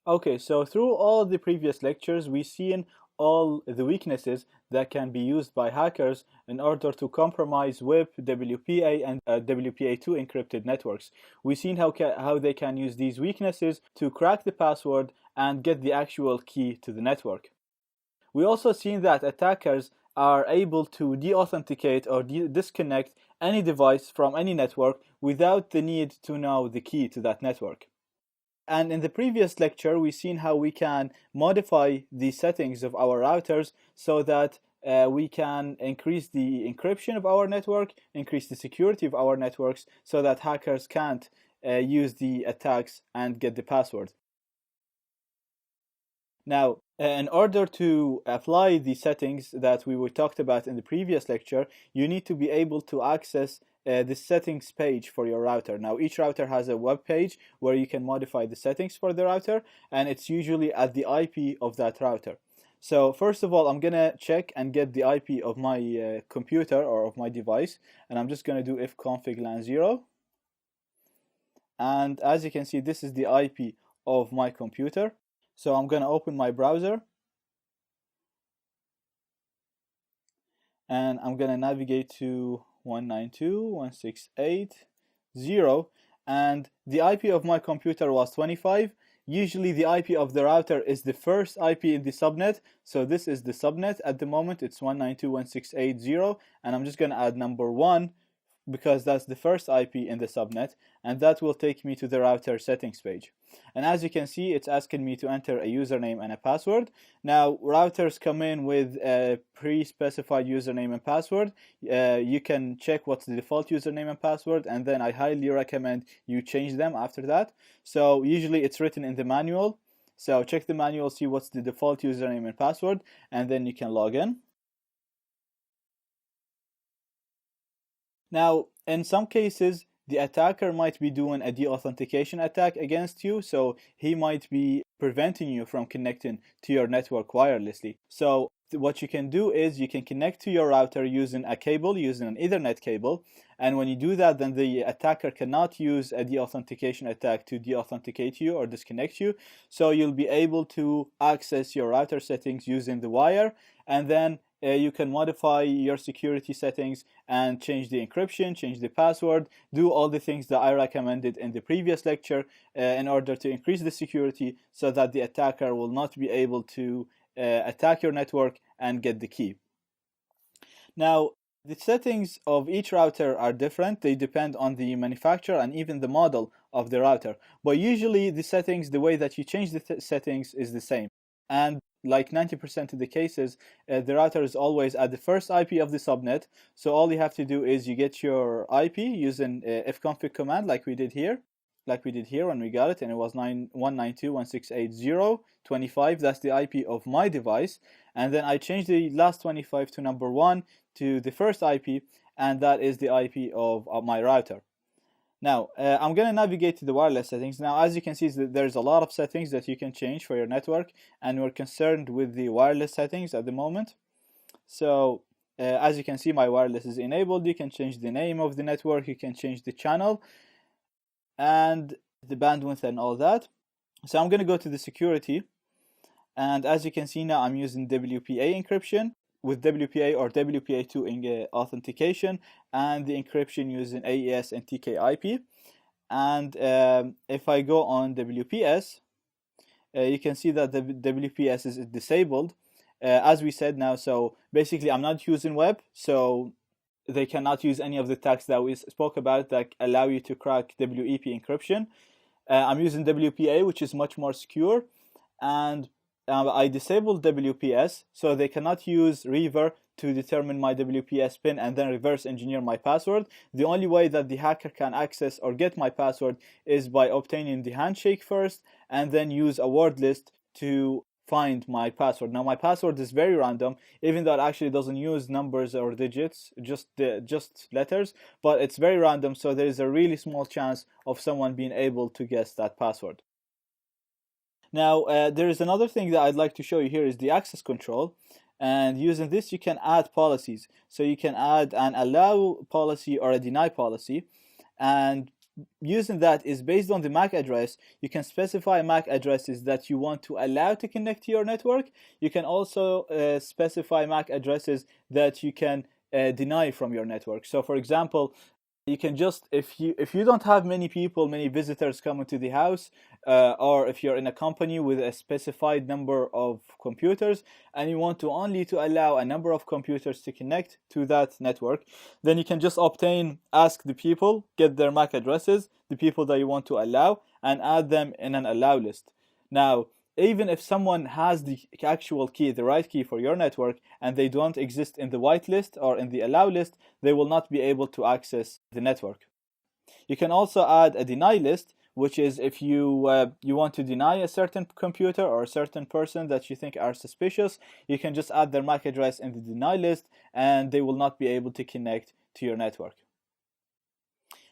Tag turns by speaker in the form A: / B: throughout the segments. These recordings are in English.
A: Okay, so through all the previous lectures, we've seen all the weaknesses that can be used by hackers in order to compromise WIP, WPA, and WPA2 encrypted networks. We've seen how they can use these weaknesses to crack the password and get the actual key to the network. We also seen that attackers are able to deauthenticate or disconnect any device from any network without the need to know the key to that network. And in the previous lecture, we've seen how we can modify the settings of our routers so that we can increase the encryption of our network, increase the security of our networks so that hackers can't use the attacks and get the password. Now, in order to apply the settings that we talked about in the previous lecture, you need to be able to access the settings page for your router. Now, each router has a web page where you can modify the settings for the router, and it's usually at the IP of that router. So first of all, I'm gonna check and get the IP of my computer or of my device, and I'm just gonna do ifconfig lan 0. And as you can see, this is the IP of my computer. So I'm gonna open my browser, and I'm gonna navigate to 192.168.0, and the IP of my computer was 25. Usually the IP of the router is the first IP in the subnet, so this is the subnet. At the moment it's 192.168.0, and I'm just gonna add number 1 because that's the first IP in the subnet, and that will take me to the router settings page. And as you can see, it's asking me to enter a username and a password. Now, routers come in with a pre-specified username and password. You can check what's the default username and password, and then I highly recommend you change them after that. So usually it's written in the manual. So check the manual, see what's the default username and password, and then you can log in. Now, in some cases, the attacker might be doing a deauthentication attack against you, so he might be preventing you from connecting to your network wirelessly. So what you can do is you can connect to your router using a cable, using an Ethernet cable, and when you do that, then the attacker cannot use a deauthentication attack to deauthenticate you or disconnect you. So you'll be able to access your router settings using the wire, and then you can modify your security settings and change the encryption, change the password, do all the things that I recommended in the previous lecture in order to increase the security so that the attacker will not be able to attack your network and get the key. Now, the settings of each router are different. They depend on the manufacturer and even the model of the router. But usually the settings, the way that you change the settings is the same. And like 90% of the cases, the router is always at the first IP of the subnet. So all you have to do is you get your IP using ifconfig command like we did here when we got it, and it was 192.168.0.25. That's the IP of my device, and then I changed the last 25 to number 1 to the first IP, and that is the IP of my router. Now, I'm going to navigate to the wireless settings. Now, as you can see, there's a lot of settings that you can change for your network, and we're concerned with the wireless settings at the moment. So, as you can see, my wireless is enabled. You can change the name of the network, you can change the channel, and the bandwidth and all that. So I'm going to go to the security, and as you can see now, I'm using WPA encryption with WPA or WPA2 authentication, and the encryption using AES and TKIP. And if I go on WPS, you can see that the WPS is disabled, as we said now. So basically, I'm not using web, so they cannot use any of the attacks that we spoke about that allow you to crack WEP encryption. I'm using WPA, which is much more secure, and I disabled WPS, so they cannot use Reaver to determine my WPS pin and then reverse engineer my password. The only way that the hacker can access or get my password is by obtaining the handshake first and then use a word list to find my password. Now my password is very random, even though it actually doesn't use numbers or digits, just letters, but it's very random, so there is a really small chance of someone being able to guess that password. Now there is another thing that I'd like to show you here is the access control, and using this you can add policies. So you can add an allow policy or a deny policy, and using that is based on the MAC address. You can specify MAC addresses that you want to allow to connect to your network. You can also specify MAC addresses that you can deny from your network. So for example, you can just, if you don't have many visitors coming to the house, or if you're in a company with a specified number of computers and you want to only to allow a number of computers to connect to that network, then you can just ask the people, get their MAC addresses, the people that you want to allow, and add them in an allow list. Now, even if someone has the actual key, the right key for your network, and they don't exist in the whitelist or in the allow list, they will not be able to access the network. You can also add a deny list, which is if you want to deny a certain computer or a certain person that you think are suspicious, you can just add their MAC address in the deny list and they will not be able to connect to your network.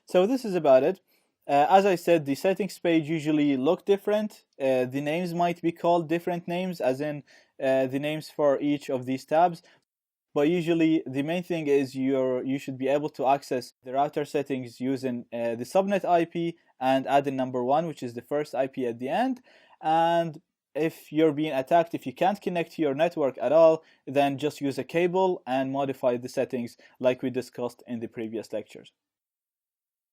A: So this is about it. As I said, the settings page usually look different. The names might be called different names, as in the names for each of these tabs. But usually the main thing is you should be able to access the router settings using the subnet IP and add the number 1, which is the first IP at the end. And if you're being attacked, if you can't connect to your network at all, then just use a cable and modify the settings like we discussed in the previous lectures.